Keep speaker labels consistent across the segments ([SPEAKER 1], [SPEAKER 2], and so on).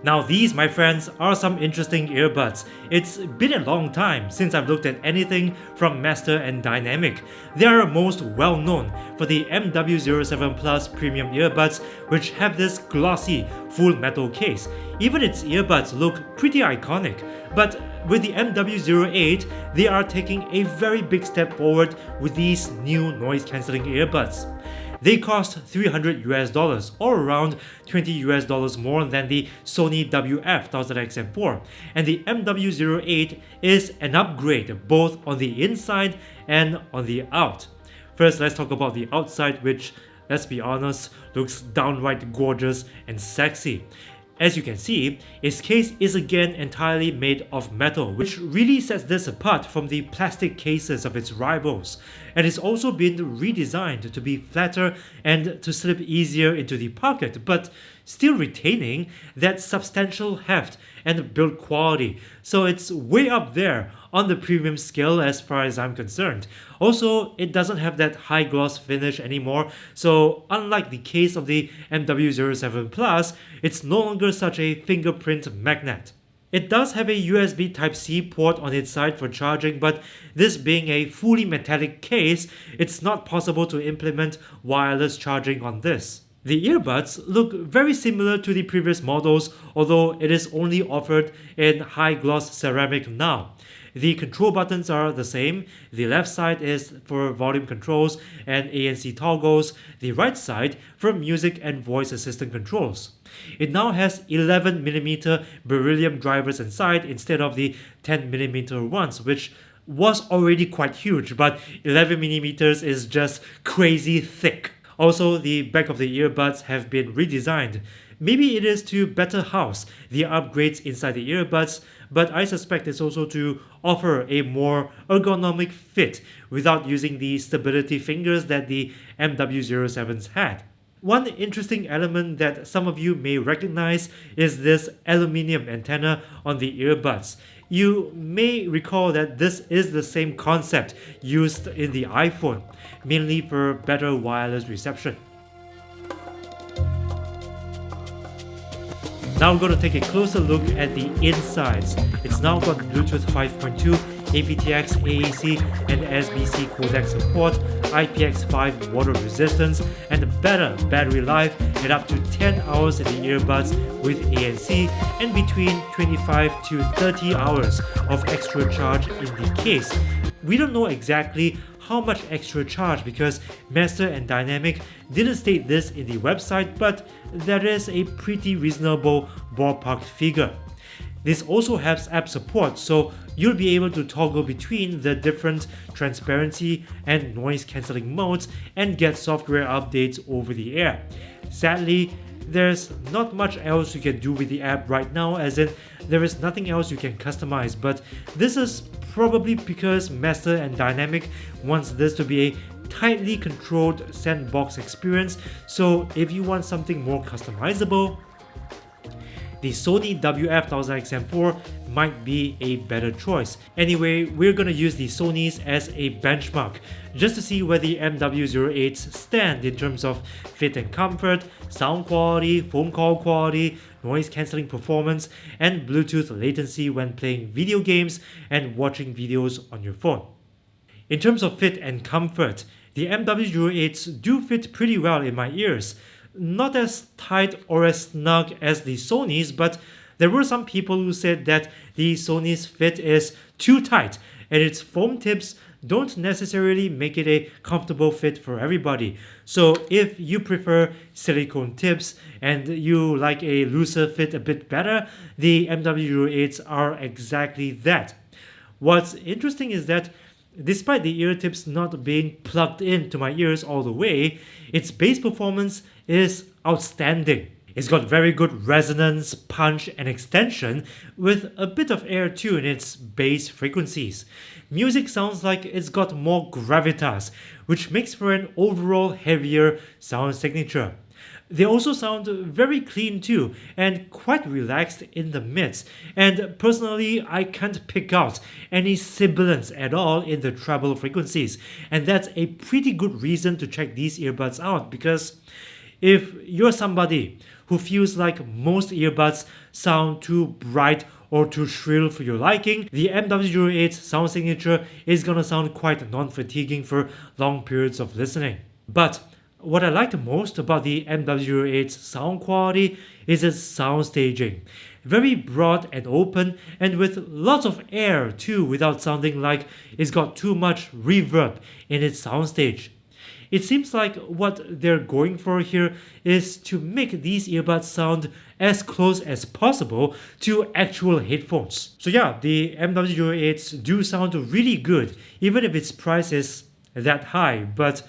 [SPEAKER 1] Now these, my friends, are some interesting earbuds. It's been a long time since I've looked at anything from Master and Dynamic. They are most well known for the MW07 Plus premium earbuds, which have this glossy full metal case. Even its earbuds look pretty iconic, but with the MW08, they are taking a very big step forward with these new noise cancelling earbuds. They cost $300 or around $20 more than the Sony WF-1000XM4, and the MW08 is an upgrade both on the inside and on the out. First, let's talk about the outside, which, let's be honest, looks downright gorgeous and sexy. As you can see, its case is again entirely made of metal, which really sets this apart from the plastic cases of its rivals, and it's also been redesigned to be flatter and to slip easier into the pocket, but still retaining that substantial heft and build quality, so it's way up there on the premium scale as far as I'm concerned. Also, it doesn't have that high gloss finish anymore, so unlike the case of the MW07 Plus, it's no longer such a fingerprint magnet. It does have a USB Type-C port on its side for charging, but this being a fully metallic case, it's not possible to implement wireless charging on this. The earbuds look very similar to the previous models, although it is only offered in high gloss ceramic now. The control buttons are the same. The left side is for volume controls and ANC toggles, the right side for music and voice assistant controls. It now has 11mm beryllium drivers inside instead of the 10mm ones, which was already quite huge, but 11mm is just crazy thick. Also, the back of the earbuds have been redesigned. Maybe it is to better house the upgrades inside the earbuds, but I suspect it's also to offer a more ergonomic fit without using the stability fingers that the MW07s had. One interesting element that some of you may recognize is this aluminium antenna on the earbuds. You may recall that this is the same concept used in the iPhone, mainly for better wireless reception. Now we're going to take a closer look at the insides. It's now got Bluetooth 5.2, aptX, AAC, and SBC codec support, IPX5 water resistance, and better battery life at up to 10 hours in the earbuds with ANC, and between 25 to 30 hours of extra charge in the case. We don't know exactly how much extra charge because Master and Dynamic didn't state this in the website, but that is a pretty reasonable ballpark figure. This also has app support, so you'll be able to toggle between the different transparency and noise cancelling modes and get software updates over the air. Sadly, there's not much else you can do with the app right now, as in there is nothing else you can customize, but this is probably because Master and Dynamic wants this to be a tightly controlled sandbox experience, so if you want something more customizable, the Sony WF-1000XM4 might be a better choice. Anyway, we're gonna use the Sonys as a benchmark just to see where the MW08s stand in terms of fit and comfort, sound quality, phone call quality, noise cancelling performance, and Bluetooth latency when playing video games and watching videos on your phone. In terms of fit and comfort, the MW08s do fit pretty well in my ears. Not as tight or as snug as the Sonys, but there were some people who said that the Sony's fit is too tight and its foam tips don't necessarily make it a comfortable fit for everybody. So if you prefer silicone tips and you like a looser fit a bit better, the MW08s are exactly that. What's interesting is that despite the ear tips not being plugged into my ears all the way, its bass performance is outstanding. It's got very good resonance, punch, and extension, with a bit of air too in its bass frequencies. Music sounds like it's got more gravitas, which makes for an overall heavier sound signature. They also sound very clean too, and quite relaxed in the mix, and personally I can't pick out any sibilance at all in the treble frequencies, and that's a pretty good reason to check these earbuds out, because if you're somebody who feels like most earbuds sound too bright or too shrill for your liking, the MW08's sound signature is gonna sound quite non-fatiguing for long periods of listening. But what I like the most about the MW08's sound quality is its sound staging. Very broad and open, and with lots of air too, without sounding like it's got too much reverb in its soundstage. It seems like what they're going for here is to make these earbuds sound as close as possible to actual headphones. So yeah, the MW08s do sound really good, even if its price is that high, but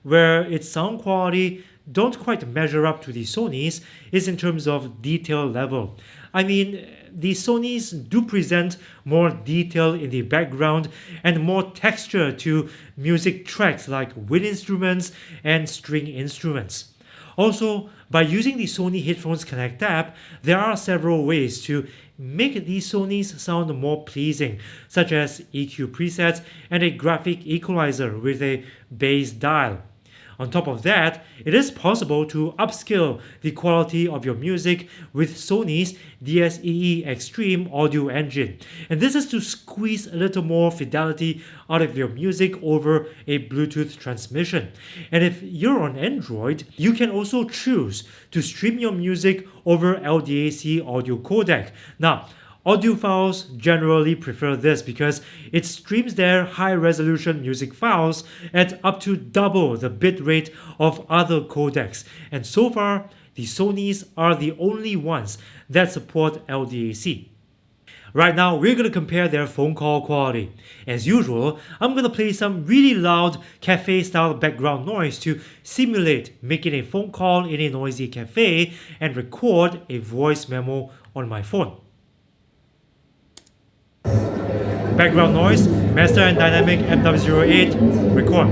[SPEAKER 1] where its sound quality don't quite measure up to the Sony's is in terms of detail level. I mean, the Sony's do present more detail in the background and more texture to music tracks like wind instruments and string instruments. Also, by using the Sony Headphones Connect app, there are several ways to make these Sony's sound more pleasing, such as EQ presets and a graphic equalizer with a bass dial. On top of that, it is possible to upscale the quality of your music with Sony's DSEE Extreme audio engine. And this is to squeeze a little more fidelity out of your music over a Bluetooth transmission. And if you're on Android, you can also choose to stream your music over LDAC audio codec. Now, audiophiles generally prefer this because it streams their high-resolution music files at up to double the bitrate of other codecs, and so far, the Sonys are the only ones that support LDAC. Right now, we're going to compare their phone call quality. As usual, I'm going to play some really loud cafe-style background noise to simulate making a phone call in a noisy cafe and record a voice memo on my phone. Background noise, Master and Dynamic MW08, record.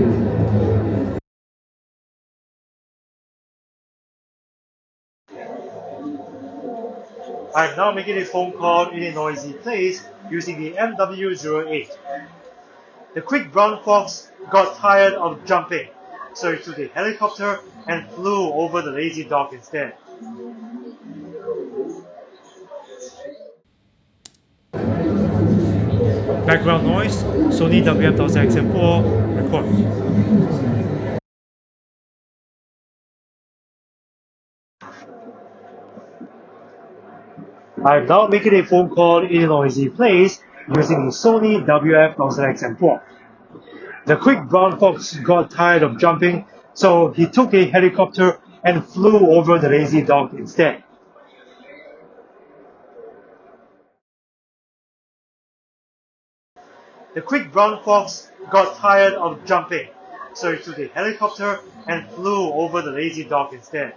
[SPEAKER 1] I'm now making a phone call in a noisy place using the MW08. The quick brown fox got tired of jumping, so he took a helicopter and flew over the lazy dog instead. Background noise, Sony WF-1000XM4, record. I'm now making a phone call in a noisy place using the Sony WF-1000XM4. The quick brown fox got tired of jumping, so he took a helicopter and flew over the lazy dog instead. The quick brown fox got tired of jumping, so he took a helicopter and flew over the lazy dog instead.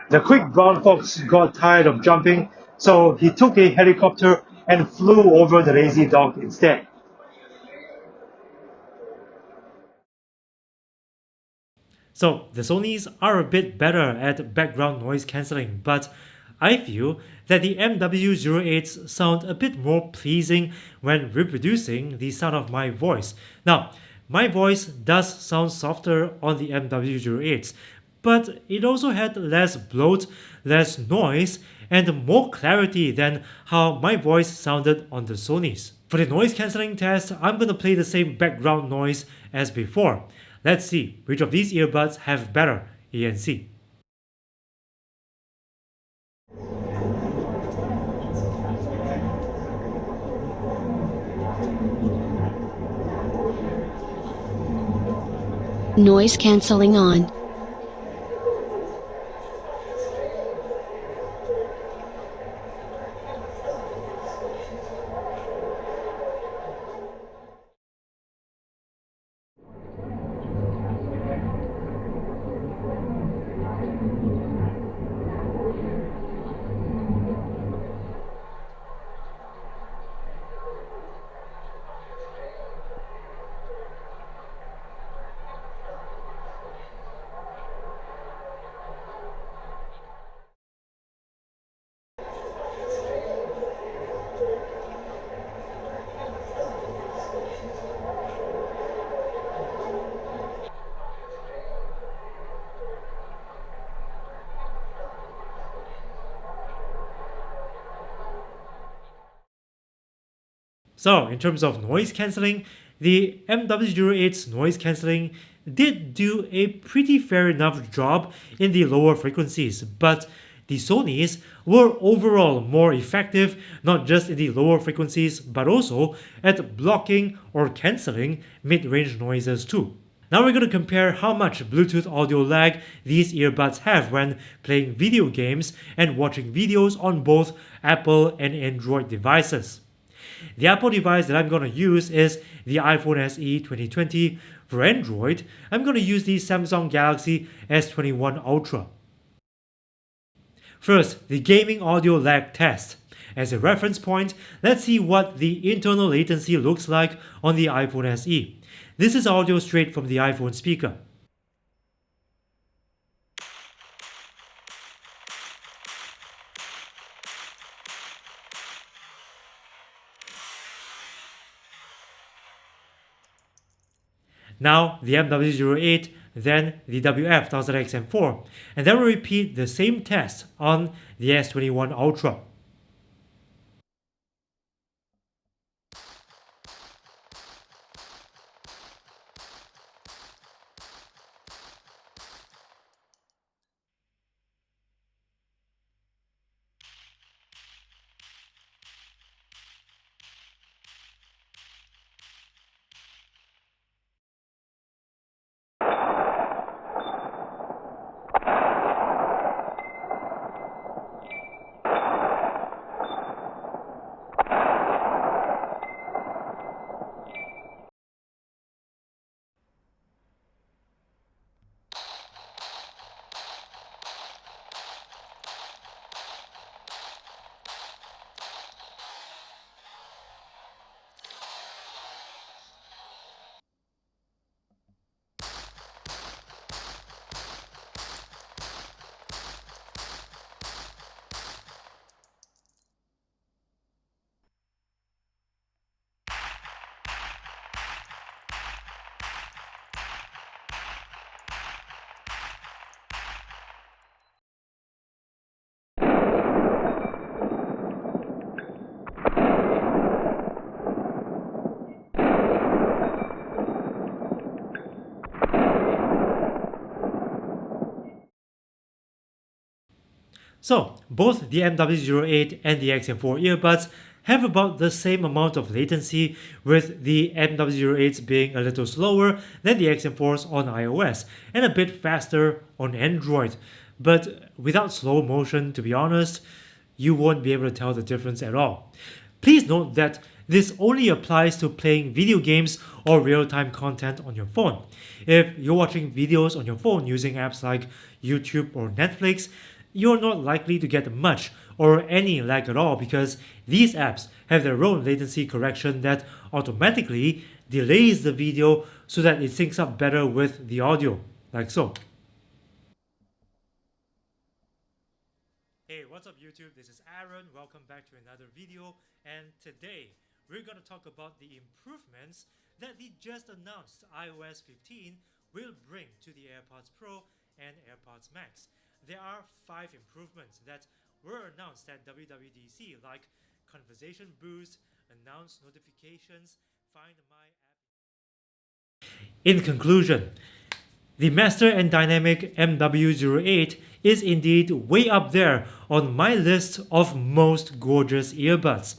[SPEAKER 1] The quick brown fox got tired of jumping, so he took a helicopter and flew over the lazy dog instead. So the Sonys are a bit better at background noise cancelling, but I feel that the MW08s sound a bit more pleasing when reproducing the sound of my voice. Now, my voice does sound softer on the MW08s, but it also had less bloat, less noise, and more clarity than how my voice sounded on the Sonys. For the noise cancelling test, I'm gonna play the same background noise as before. Let's see which of these earbuds have better ANC.
[SPEAKER 2] Noise cancelling on.
[SPEAKER 1] So in terms of noise cancelling, the MW08's noise cancelling did do a pretty fair enough job in the lower frequencies, but the Sonys were overall more effective not just in the lower frequencies but also at blocking or cancelling mid-range noises too. Now we're going to compare how much Bluetooth audio lag these earbuds have when playing video games and watching videos on both Apple and Android devices. The Apple device that I'm going to use is the iPhone SE 2020. For Android, I'm going to use the Samsung Galaxy S21 Ultra. First, the gaming audio lag test. As a reference point, let's see what the internal latency looks like on the iPhone SE. This is audio straight from the iPhone speaker. Now the MW08, then the WF-1000XM4, and then we'll repeat the same test on the S21 Ultra. So, both the MW08 and the XM4 earbuds have about the same amount of latency, with the MW08s being a little slower than the XM4s on iOS and a bit faster on Android. But without slow motion, to be honest, you won't be able to tell the difference at all. Please note that this only applies to playing video games or real-time content on your phone. If you're watching videos on your phone using apps like YouTube or Netflix, you're not likely to get much or any lag at all because these apps have their own latency correction that automatically delays the video so that it syncs up better with the audio, like so. Hey, what's up YouTube? This is Aaron. Welcome back to another video, and today we're going to talk about the improvements that the just announced iOS 15 will bring to the AirPods Pro and AirPods Max. There are 5 improvements that were announced at WWDC, like Conversation Boost, Announced Notifications, Find My App. In conclusion, the Master and Dynamic MW08 is indeed way up there on my list of most gorgeous earbuds.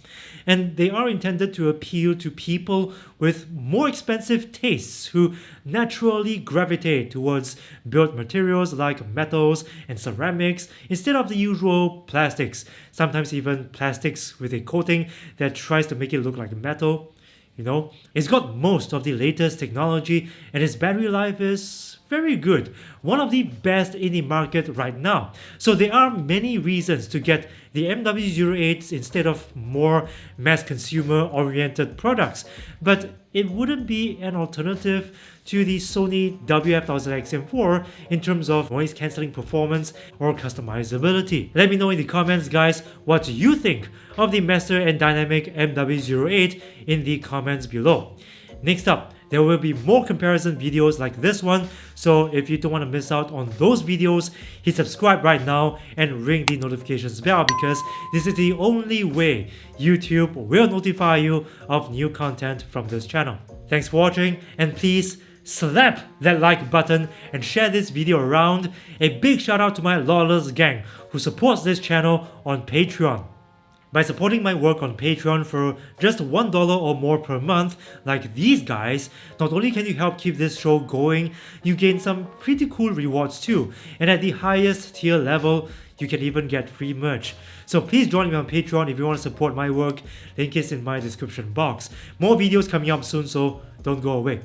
[SPEAKER 1] And they are intended to appeal to people with more expensive tastes who naturally gravitate towards built materials like metals and ceramics instead of the usual plastics, sometimes even plastics with a coating that tries to make it look like metal. You know, it's got most of the latest technology and its battery life is very good, one of the best in the market right now. So there are many reasons to get the MW08s instead of more mass consumer oriented products, but it wouldn't be an alternative to the Sony WF-1000XM4 in terms of noise cancelling performance or customizability. Let me know in the comments, guys, what you think of the Master and Dynamic MW08 in the comments below. Next up, There will be more comparison videos like this one, so if you don't want to miss out on those videos, hit subscribe right now and ring the notifications bell, because this is the only way YouTube will notify you of new content from this channel. Thanks for watching, and please slap that like button and share this video around. A big shout out to my lawless gang who supports this channel on Patreon. By supporting my work on Patreon for just $1 or more per month, like these guys, not only can you help keep this show going, you gain some pretty cool rewards too, and at the highest tier level, you can even get free merch. So please join me on Patreon if you want to support my work. Link is in my description box. More videos coming up soon, so don't go away.